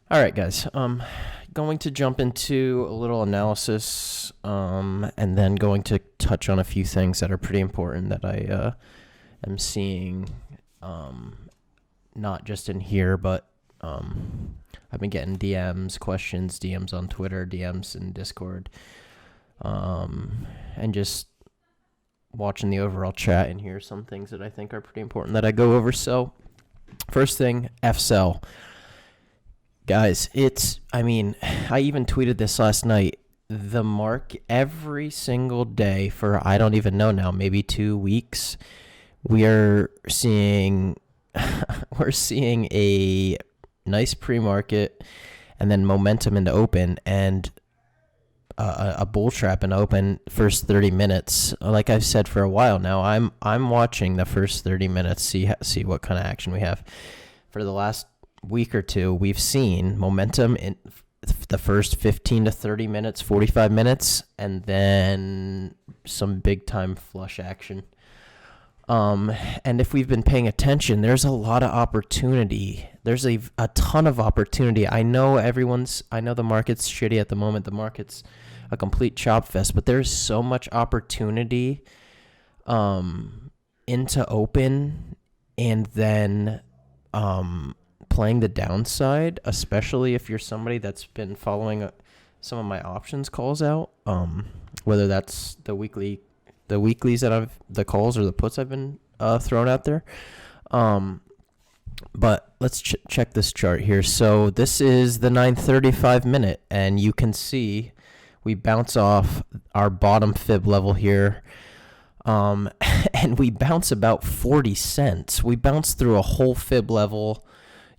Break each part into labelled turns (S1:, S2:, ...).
S1: All right, guys. Going to jump into a little analysis, and then going to touch on a few things that are pretty important that I am seeing, not just in here, but I've been getting DMs, questions, DMs on Twitter, DMs in Discord, and just watching the overall chat and hear some things that I think are pretty important that I go over. So, first thing, FSell. Guys, I even tweeted this last night. The mark every single day for, I don't even know now, maybe 2 weeks, we are seeing, we're seeing a nice pre-market and then momentum into open and a bull trap in open first 30 minutes. Like I've said for a while now, I'm watching the first 30 minutes, see what kind of action we have. For the last week or two, we've seen momentum in the first 15 to 30 minutes, 45 minutes, and then some big time flush action. And if we've been paying attention, there's a lot of opportunity. There's a ton of opportunity. I know the market's shitty at the moment. The market's a complete chop fest, but there's so much opportunity into open and then playing the downside, especially if you're somebody that's been following some of my options calls out, whether that's the weeklies the calls or the puts I've been thrown out there. But let's check this chart here. So this is the 9:35 minute, and you can see we bounce off our bottom fib level here. And we bounce about 40 cents. We bounce through a whole fib level,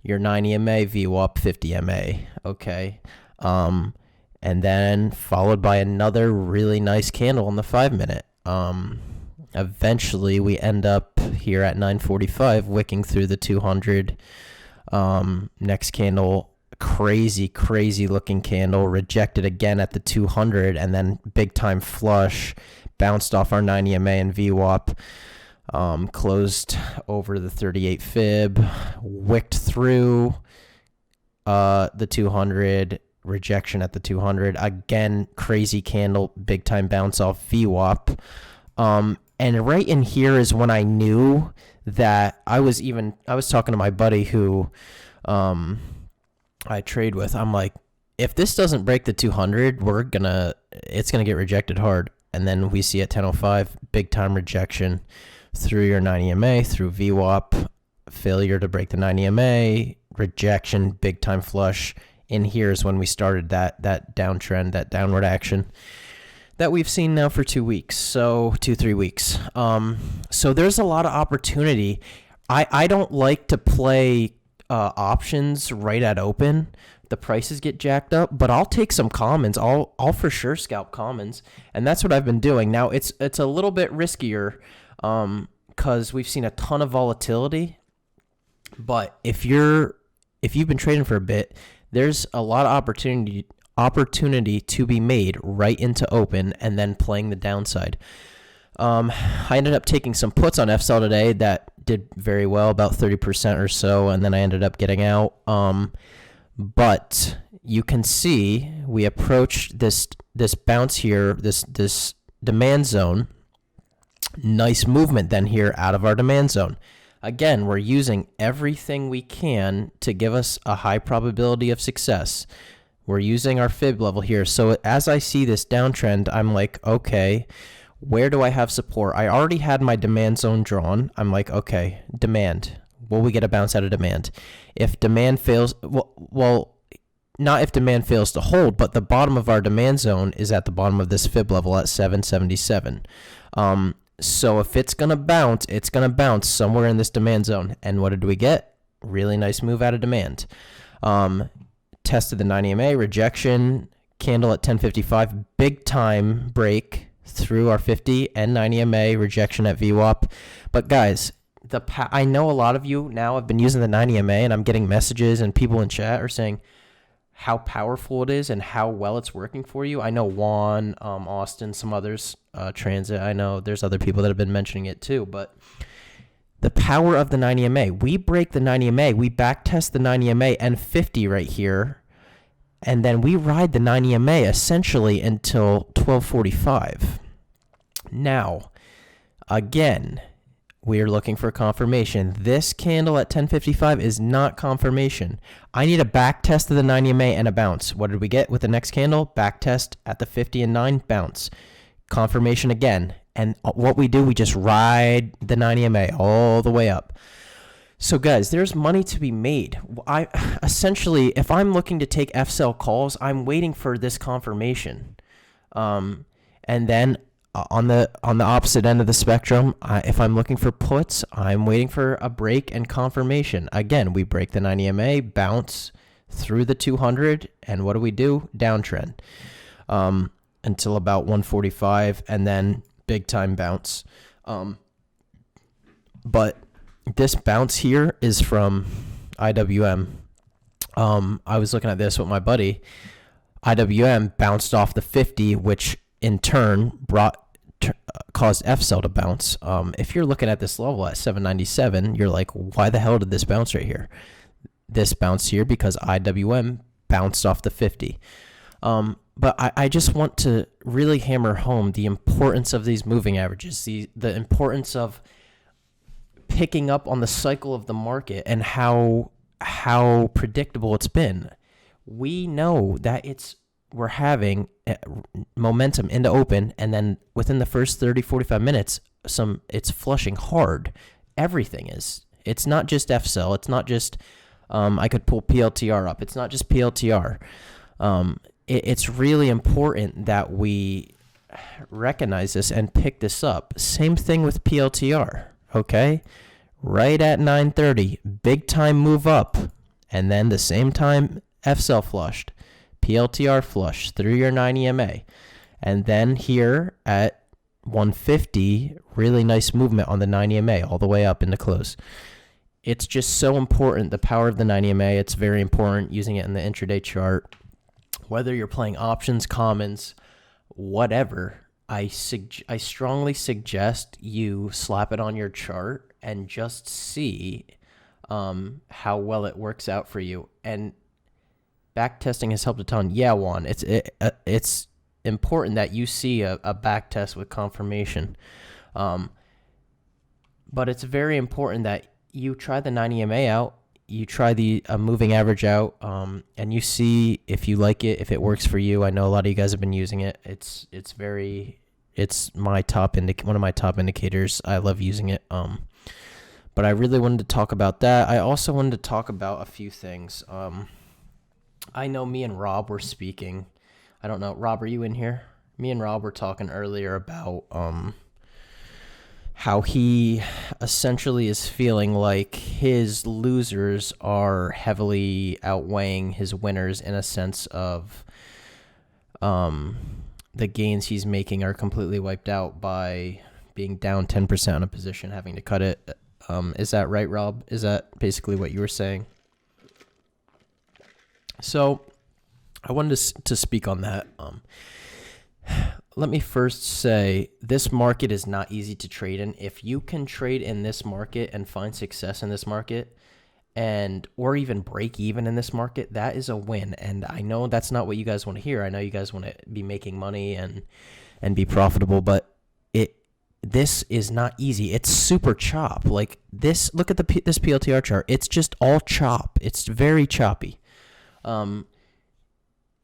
S1: your 9 EMA, VWAP, 50 MA, okay? And then followed by another really nice candle on the 5-minute. Eventually, we end up here at 9:45, wicking through the 200. Next candle, crazy looking candle, rejected again at the 200, and then big time flush, bounced off our 9 EMA and VWAP. Closed over the 38 fib, wicked through the 200, rejection at the 200. Again, crazy candle, big time bounce off VWAP. And right in here is when I knew that I was talking to my buddy who I trade with. I'm like, if this doesn't break the 200, it's gonna get rejected hard. And then we see at 10:05, big time rejection through your 9 EMA, through VWAP, failure to break the 9 EMA, rejection, big time flush. In here is when we started that downtrend, that downward action that we've seen now for 2 weeks, so 2-3 weeks. So there's a lot of opportunity. I don't like to play options right at open. The prices get jacked up, but I'll take some commons. I'll for sure scalp commons, and that's what I've been doing. Now it's a little bit riskier because we've seen a ton of volatility. But if you've been trading for a bit, there's a lot of opportunity to be made right into open and then playing the downside. I ended up taking some puts on FSL today that did very well, about 30% or so, and then I ended up getting out. But you can see we approached this bounce here, this demand zone. Nice movement then here out of our demand zone. Again, we're using everything we can to give us a high probability of success. We're using our fib level here. So as I see this downtrend, I'm like, okay, where do I have support? I already had my demand zone drawn. I'm like, okay, demand. Will we get a bounce out of demand? If demand fails, well, not if demand fails to hold, but the bottom of our demand zone is at the bottom of this fib level at 777. So if it's going to bounce somewhere in this demand zone. And what did we get? Really nice move out of demand. Tested the 9 EMA, rejection, candle at 10:55, big time break through our 50 and 9 EMA, rejection at VWAP. But guys, I know a lot of you now have been using the 9 EMA, and I'm getting messages and people in chat are saying how powerful it is and how well it's working for you. I know Juan, Austin, some others, Transit. I know there's other people that have been mentioning it too, but The power of the 90 MA. We break the 90 MA. We back test the 90 MA and 50 right here. And then we ride the 90 MA essentially until 1245. Now, again, we are looking for confirmation. This candle at 1055 is not confirmation. I need a back test of the 90 MA and a bounce. What did we get with the next candle? Back test at the 50 and 9, bounce. Confirmation again. And what we do, we just ride the 90 MA all the way up. So guys, there's money to be made. Essentially, if I'm looking to take F-sell calls, I'm waiting for this confirmation. And then on the opposite end of the spectrum, if I'm looking for puts, I'm waiting for a break and confirmation. Again, we break the 90 MA, bounce through the 200, and what do? Downtrend until about 145, and then big time bounce. But this bounce here is from IWM. I was looking at this with my buddy. IWM bounced off the 50, which in turn caused F-sell to bounce. If you're looking at this level at 797, you're like, why the hell did this bounce right here? This bounced here because IWM bounced off the 50. But I just want to really hammer home the importance of these moving averages, the importance of picking up on the cycle of the market and how predictable it's been. We know that we're having momentum into open, and then within the first 30, 45 minutes, it's flushing hard. Everything is. It's not just F-sell. It's not just I could pull PLTR up. It's not just PLTR. It's really important that we recognize this and pick this up. Same thing with PLTR, okay? Right at 9:30, big time move up, and then the same time F-sell flushed, PLTR flush through your 90 MA, and then here at 150, really nice movement on the 90 MA all the way up into close. It's just so important, the power of the 90 MA. It's very important using it in the intraday chart. Whether you're playing options, commons, whatever, I strongly suggest you slap it on your chart and just see how well it works out for you. And back testing has helped a ton. Yeah, Juan, it's important that you see a back test with confirmation. But it's very important that you try the 90 MA out. You try the moving average out, and you see if you like it, if it works for you. I know a lot of you guys have been using it. It's my one of my top indicators. I love using it. But I really wanted to talk about that. I also wanted to talk about a few things. I know me and Rob were speaking. I don't know, Rob, are you in here? Me and Rob were talking earlier about how he essentially is feeling like his losers are heavily outweighing his winners, in a sense of the gains he's making are completely wiped out by being down 10% on a position, having to cut it. Is that right, Rob? Is that basically what you were saying? So I wanted to speak on that. Let me first say, this market is not easy to trade in. If you can trade in this market and find success in this market, or even break even in this market, that is a win. And I know that's not what you guys want to hear. I know you guys want to be making money and be profitable, but this is not easy. It's super chop. Like this, look at this PLTR chart. It's just all chop. It's very choppy.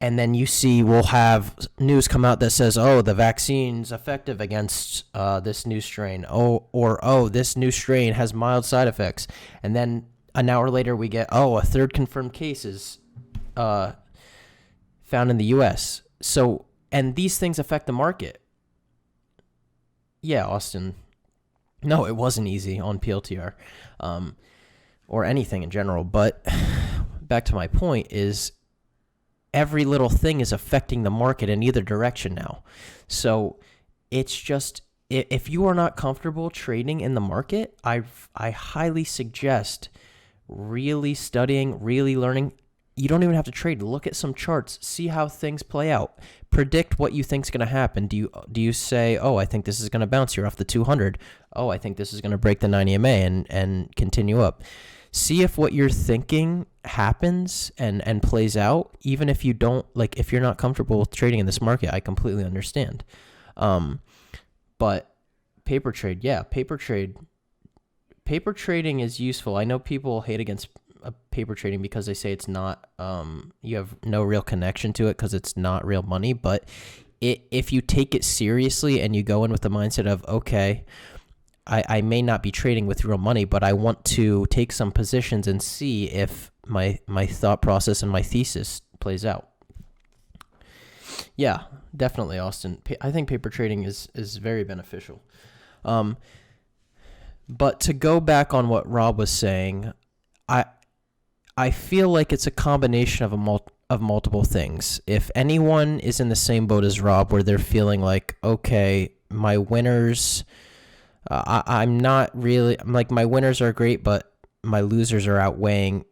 S1: And then you see we'll have news come out that says, oh, the vaccine's effective against this new strain. Or this new strain has mild side effects. And then an hour later we get, a third confirmed case is found in the U.S. So, and these things affect the market. Yeah, Austin. No, it wasn't easy on PLTR or anything in general. But back to my point is, every little thing is affecting the market in either direction now. So it's just, if you are not comfortable trading in the market, I highly suggest really studying, really learning, you don't even have to trade. Look at some charts, see how things play out, predict what you think's going to happen. Do you say, oh, I think this is going to bounce here off the 200? Oh, I think this is going to break the 90 MA and continue up. See if what you're thinking happens and plays out, even if you don't, like, if you're not comfortable with trading in this market. I completely understand. But paper trading is useful. I know people hate against paper trading because they say it's not, you have no real connection to it because it's not real money. But if you take it seriously and you go in with the mindset of, okay, I may not be trading with real money, but I want to take some positions and see if my thought process and my thesis plays out. Yeah, definitely, Austin. I think paper trading is very beneficial. But to go back on what Rob was saying, I feel like it's a combination of multiple things. If anyone is in the same boat as Rob, where they're feeling like, okay, my winners, I'm not really, I'm like, my winners are great, but my losers are outweighing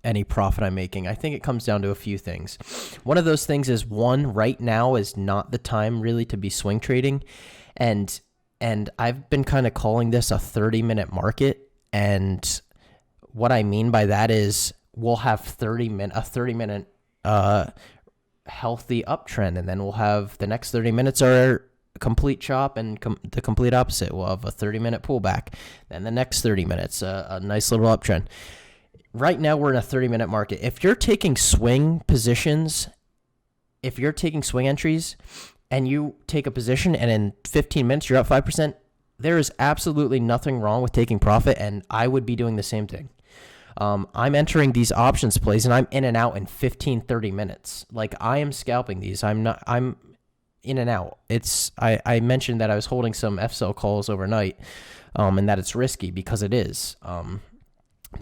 S1: any profit I'm making. I think it comes down to a few things. One of those things is, one, right now is not the time really to be swing trading. And I've been kind of calling this a 30-minute market. And what I mean by that is we'll have a 30-minute healthy uptrend, and then we'll have the next 30 minutes are complete chop, and the complete opposite. We'll have a 30-minute pullback, then the next 30 minutes, a nice little uptrend. Right now, we're in a 30-minute market. If you're taking swing positions, if you're taking swing entries, and you take a position and in 15 minutes you're up 5%, there is absolutely nothing wrong with taking profit, and I would be doing the same thing. I'm entering these options plays, and I'm in and out in 15, 30 minutes. Like, I am scalping these. I'm in and out. I mentioned that I was holding some FSL calls overnight, and that it's risky because it is.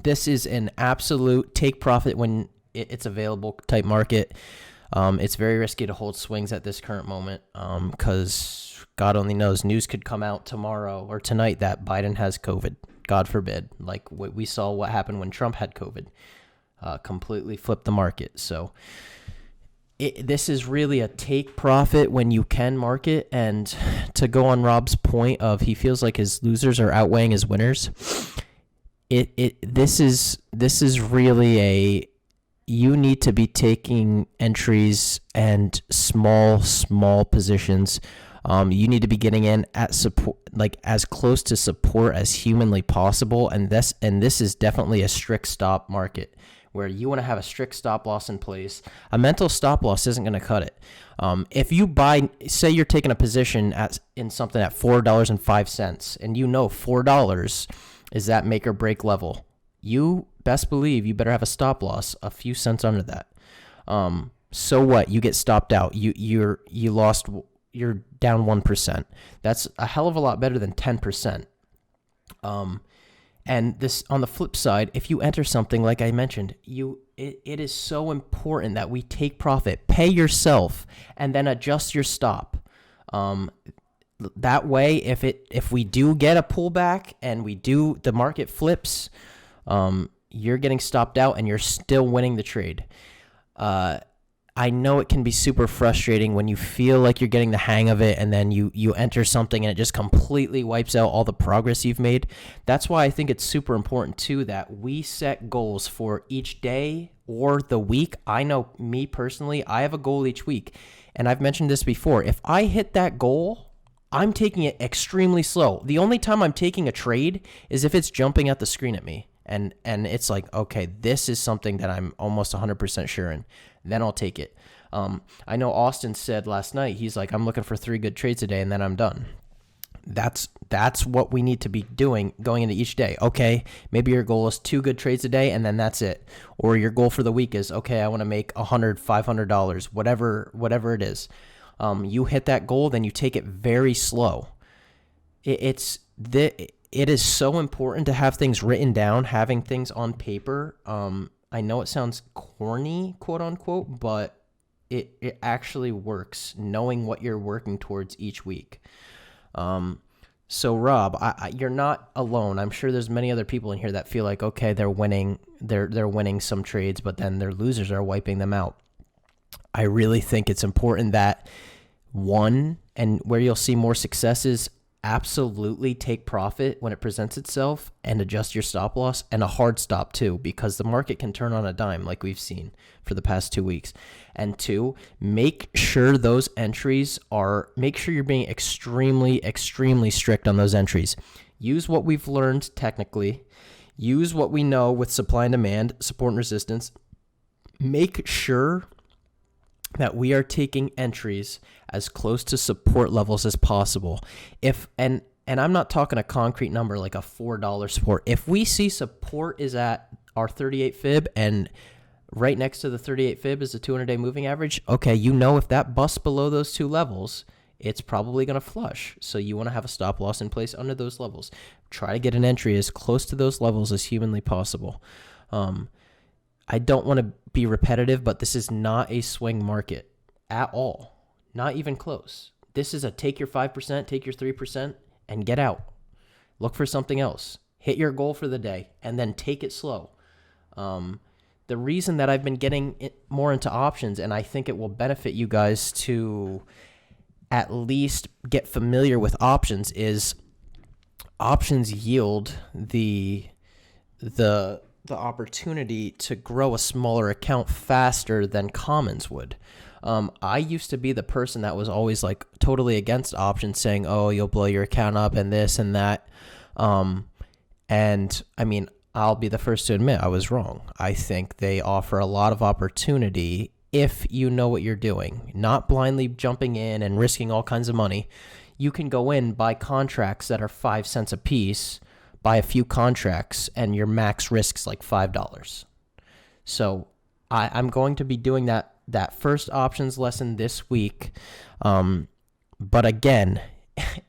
S1: This is an absolute take profit when it's available type market. It's very risky to hold swings at this current moment because God only knows, news could come out tomorrow or tonight that Biden has COVID. God forbid. Like we saw what happened when Trump had COVID. Completely flipped the market. So this is really a take profit when you can market. And to go on Rob's point of he feels like his losers are outweighing his winners, this is really you need to be taking entries and small positions. You need to be getting in at support, like as close to support as humanly possible. And this is definitely a strict stop market where you want to have a strict stop loss in place. A mental stop loss isn't going to cut it. If you buy, say you're taking a position in something at $4.05, and you know $4 is that make or break level, you best believe you better have a stop loss a few cents under that. So what? You get stopped out. You're down 1%. That's a hell of a lot better than 10%. And this, on the flip side, if you enter something like I mentioned, it is so important that we take profit, pay yourself, and then adjust your stop. That way, if we do get a pullback and the market flips, you're getting stopped out and you're still winning the trade. I know it can be super frustrating when you feel like you're getting the hang of it and then you enter something and it just completely wipes out all the progress you've made. That's why I think it's super important too that we set goals for each day or the week. I know me personally, I have a goal each week, and I've mentioned this before. If I hit that goal, I'm taking it extremely slow. The only time I'm taking a trade is if it's jumping at the screen at me. And it's like, okay, this is something that I'm almost 100% sure in. Then I'll take it. I know Austin said last night, he's like, I'm looking for 3 good trades a day, and then I'm done. That's what we need to be doing going into each day. Okay, maybe your goal is 2 good trades a day, and then that's it. Or your goal for the week is, okay, I want to make $100, $500, whatever it is. You hit that goal, then you take it very slow. It is so important to have things written down, having things on paper. I know it sounds corny, quote unquote, but it actually works, knowing what you're working towards each week. So Rob, you're not alone. I'm sure there's many other people in here that feel like, okay, they're winning, they're winning some trades, but then their losers are wiping them out. I really think it's important that one, and where you'll see more success is absolutely take profit when it presents itself and adjust your stop loss, and a hard stop too, because the market can turn on a dime like we've seen for the past 2 weeks. And two, make sure you're being extremely strict on those entries. Use what we've learned technically, use what we know with supply and demand, support and resistance. Make sure that we are taking entries as close to support levels as possible. And I'm not talking a concrete number like a $4 support. If we see support is at our 38 fib and right next to the 38 fib is the 200-day moving average, okay, if that busts below those two levels, it's probably going to flush. So you want to have a stop loss in place under those levels. Try to get an entry as close to those levels as humanly possible. I don't want to be repetitive, but this is not a swing market at all. Not even close. This is a take your 5%, take your 3%, and get out. Look for something else. Hit your goal for the day, and then take it slow. The reason that I've been getting more into options, and I think it will benefit you guys to at least get familiar with options, is options yield the opportunity to grow a smaller account faster than commons would. I used to be the person that was always like totally against options, saying, oh, you'll blow your account up and this and that. And I mean, I'll be the first to admit I was wrong. I think they offer a lot of opportunity if you know what you're doing, not blindly jumping in and risking all kinds of money. You can go in, buy contracts that are 5 cents a piece, buy a few contracts, and your max risk's like $5. So I'm going to be doing that first options lesson this week. But again,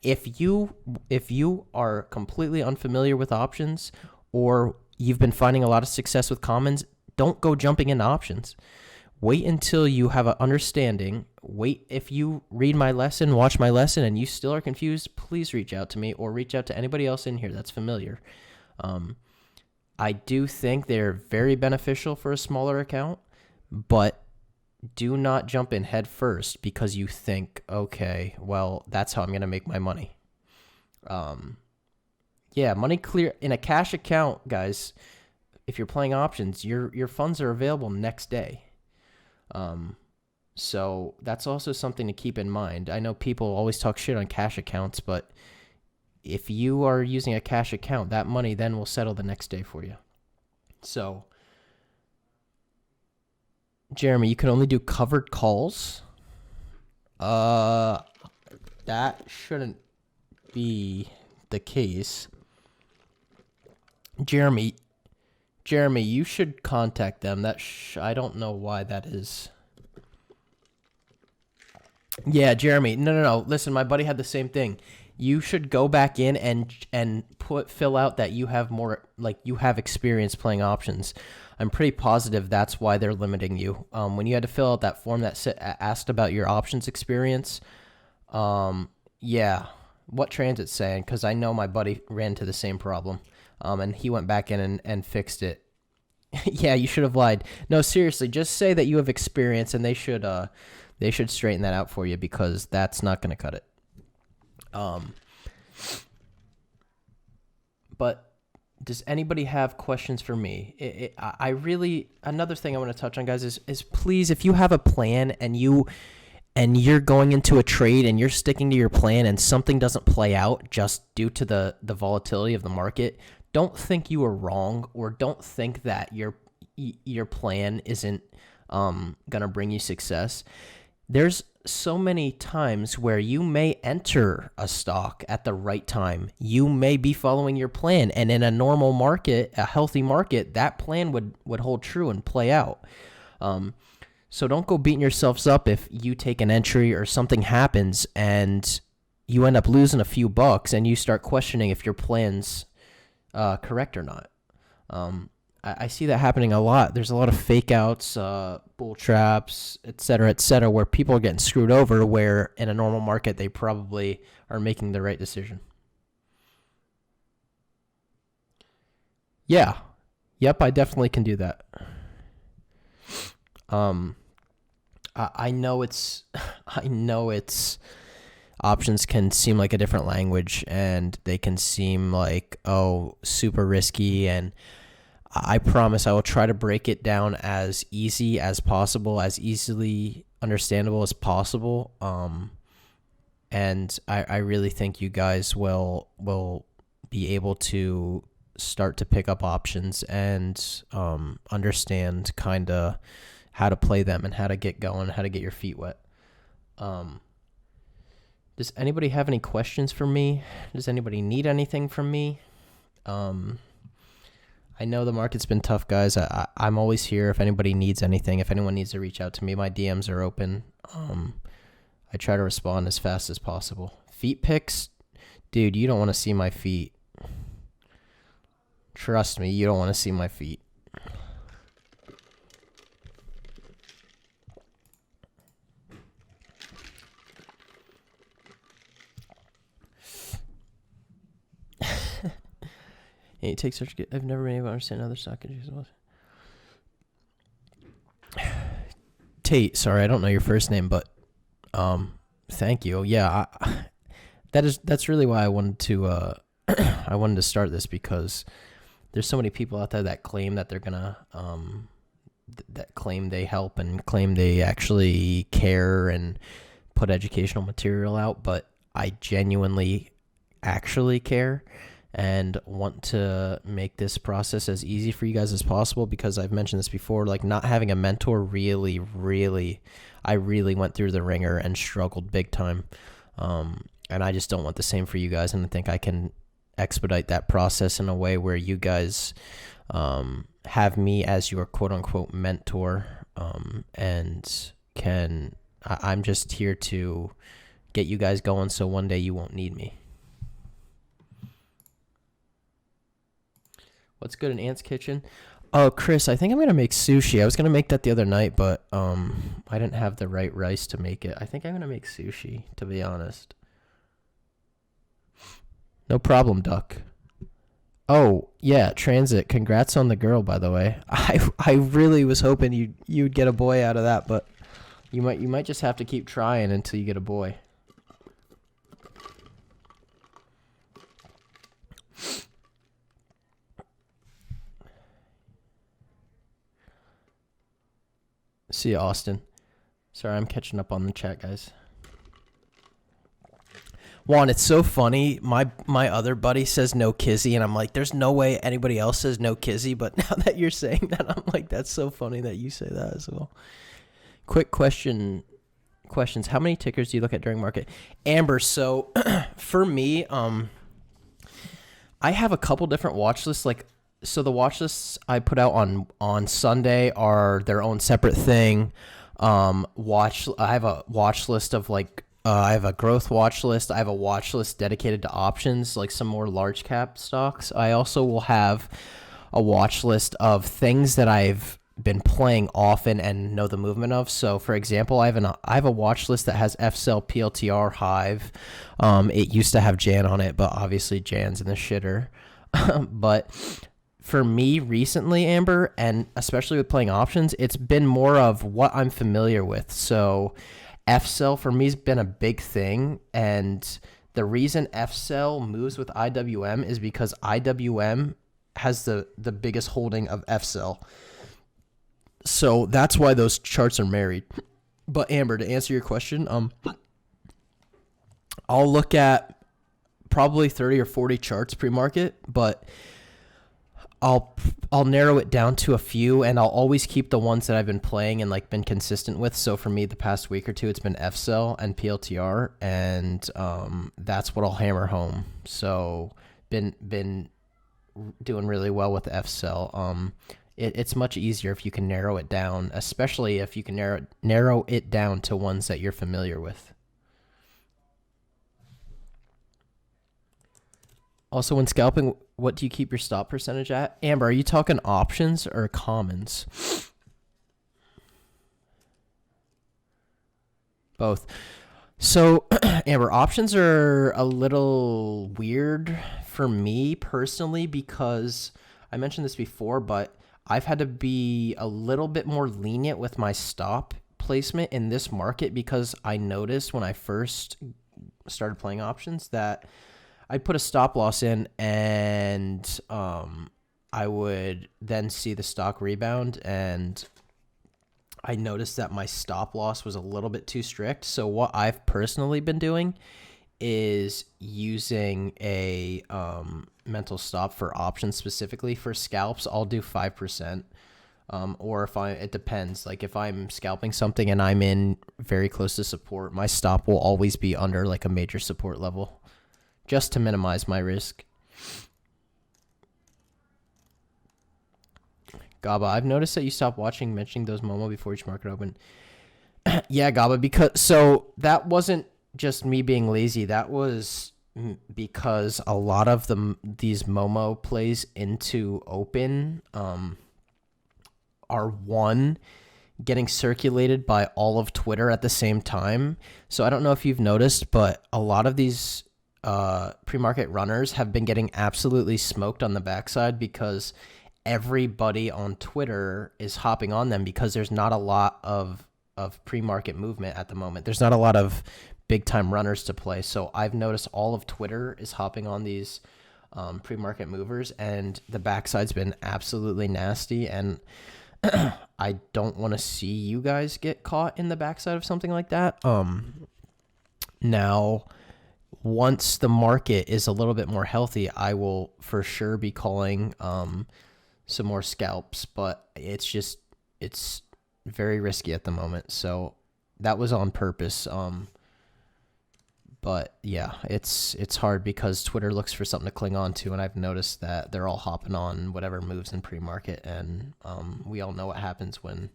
S1: if you are completely unfamiliar with options, or you've been finding a lot of success with commons, don't go jumping into options. Wait until you have an understanding. Wait, if you read my lesson, watch my lesson, and you still are confused, please reach out to me or reach out to anybody else in here that's familiar. I do think they're very beneficial for a smaller account, but do not jump in head first because you think, okay, well, that's how I'm going to make my money. Money clear in a cash account, guys. If you're playing options, your funds are available next day. So that's also something to keep in mind. I know people always talk shit on cash accounts, but if you are using a cash account, that money then will settle the next day for you. So, Jeremy, you can only do covered calls. That shouldn't be the case. Jeremy, you should contact them. I don't know why that is. Yeah, Jeremy. No. Listen, my buddy had the same thing. You should go back in and fill out that you have you have experience playing options. I'm pretty positive that's why they're limiting you. When you had to fill out that form that asked about your options experience, what transit's saying, because I know my buddy ran into the same problem, and he went back in and fixed it. Yeah, you should have lied. No, seriously, just say that you have experience, and they should straighten that out for you, because that's not going to cut it. But does anybody have questions for me? Another thing I want to touch on, guys, is please, if you have a plan and you're going into a trade and you're sticking to your plan and something doesn't play out just due to the volatility of the market, don't think you are wrong, or don't think that your plan isn't gonna bring you success. There's so many times where you may enter a stock at the right time. You may be following your plan, and in a normal market, a healthy market, that plan would hold true and play out. So don't go beating yourselves up if you take an entry or something happens and you end up losing a few bucks and you start questioning if your plan's correct or not. I see that happening a lot. There's a lot of fake outs, bull traps, et cetera, where people are getting screwed over, where in a normal market they probably are making the right decision. Yeah. Yep, I definitely can do that. Um, I know it's, I know it's, options can seem like a different language and they can seem like, oh, super risky. And I promise I will try to break it down as easy as possible, as easily understandable as possible. And I really think you guys will be able to start to pick up options and understand kind of how to play them and how to get going, how to get your feet wet. Um, does anybody have any questions for me? Does anybody need anything from me? I know the market's been tough, guys. I'm always here if anybody needs anything. If anyone needs to reach out to me, my DMs are open. I try to respond as fast as possible. Feet pics, dude, you don't want to see my feet. Trust me, you don't want to see my feet. It takes such good. I've never been able to understand other stock exchanges. Tate, sorry, I don't know your first name, but thank you. Yeah, that's really why I wanted to I wanted to start this, because there's so many people out there that claim that they're gonna that claim they help and claim they actually care and put educational material out, but I genuinely actually care and want to make this process as easy for you guys as possible, because I've mentioned this before, like not having a mentor really I really went through the ringer and struggled big time. And I just don't want the same for you guys, and I think I can expedite that process in a way where you guys have me as your quote unquote mentor, and I'm just here to get you guys going so one day you won't need me. What's good in Ant's Kitchen? Oh, Chris, I think I'm going to make sushi. I was going to make that the other night, but I didn't have the right rice to make it. I think I'm going to make sushi, to be honest. No problem, Duck. Oh, yeah, Transit. Congrats on the girl, by the way. I really was hoping you'd get a boy out of that, but you might just have to keep trying until you get a boy. See you, Austin. Sorry, I'm catching up on the chat, guys. Juan, it's so funny. My other buddy says no kizzy, and I'm like, there's no way anybody else says no kizzy. But now that you're saying that, I'm like, that's so funny that you say that as well. Quick questions. How many tickers do you look at during market? Amber, so for me, I have a couple different watch lists. So the watch lists I put out on Sunday are their own separate thing. I have a watch list of I have a growth watch list. I have a watch list dedicated to options, like some more large cap stocks. I also will have a watch list of things that I've been playing often and know the movement of. So, for example, I have a watch list that has FCell, PLTR, Hive. It used to have Jan on it, but obviously Jan's in the shitter. But for me recently, Amber, and especially with playing options, it's been more of what I'm familiar with. So FCell for me has been a big thing, and the reason FCell moves with IWM is because IWM has the biggest holding of FCell. So that's why those charts are married. But Amber, to answer your question, I'll look at probably 30 or 40 charts pre-market, but I'll narrow it down to a few, and I'll always keep the ones that I've been playing and been consistent with. So for me, the past week or two, it's been FCell and PLTR, and that's what I'll hammer home. So been doing really well with FCell. It's much easier if you can narrow it down, especially if you can narrow it down to ones that you're familiar with. Also, when scalping, what do you keep your stop percentage at? Amber, are you talking options or commons? Both. So, Amber, options are a little weird for me personally, because I mentioned this before, but I've had to be a little bit more lenient with my stop placement in this market because I noticed when I first started playing options that I'd put a stop loss in and I would then see the stock rebound, and I noticed that my stop loss was a little bit too strict. So what I've personally been doing is using a mental stop for options. Specifically for scalps, I'll do 5%. Or it depends. Like if I'm scalping something and I'm in very close to support, my stop will always be under like a major support level, just to minimize my risk. Gaba, I've noticed that you stopped mentioning those Momo before each market open. Yeah, Gaba, so that wasn't just me being lazy. That was because a lot of these Momo plays into open are getting circulated by all of Twitter at the same time. So I don't know if you've noticed, but a lot of these pre-market runners have been getting absolutely smoked on the backside because everybody on Twitter is hopping on them because there's not a lot of pre-market movement at the moment. There's not a lot of big-time runners to play. So I've noticed all of Twitter is hopping on these pre-market movers, and the backside's been absolutely nasty. And I don't want to see you guys get caught in the backside of something like that. Now, once the market is a little bit more healthy, I will for sure be calling some more scalps, but it's very risky at the moment. So that was on purpose. But yeah, it's hard because Twitter looks for something to cling on to, and I've noticed that they're all hopping on whatever moves in pre-market, and we all know what happens when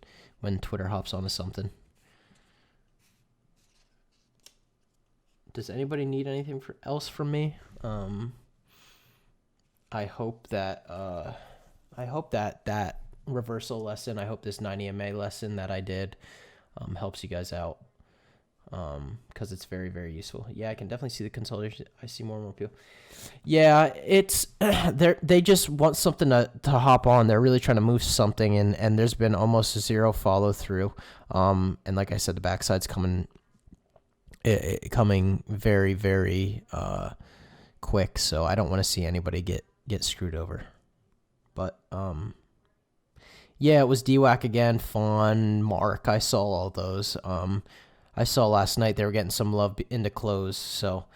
S1: Twitter hops onto something. Does anybody need anything else from me? I hope that that reversal lesson, I hope this 9 EMA lesson that I did helps you guys out. Because it's very, very useful. Yeah, I can definitely see the consolidation. I see more and more people. Yeah, it's they just want something to hop on. They're really trying to move something, and there's been almost zero follow through. And like I said, the backside's coming very, very quick. So I don't want to see anybody get screwed over. But yeah, it was DWAC again. Fawn, Mark. I saw all those. I saw last night they were getting some love into close. So,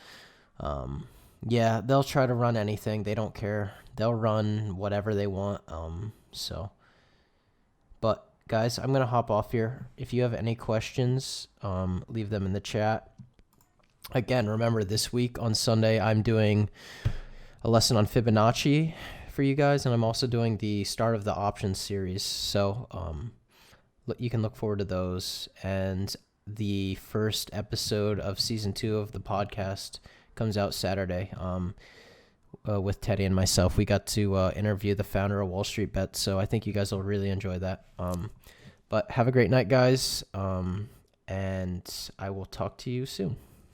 S1: yeah, they'll try to run anything. They don't care. They'll run whatever they want. But guys, I'm going to hop off here. If you have any questions, leave them in the chat. Again, remember this week on Sunday, I'm doing a lesson on Fibonacci for you guys, and I'm also doing the start of the options series. So, you can look forward to those. And the first episode of season 2 of the podcast comes out Saturday with Teddy and myself. We got to interview the founder of Wall Street Bet, so I think you guys will really enjoy that. But have a great night, guys, and I will talk to you soon.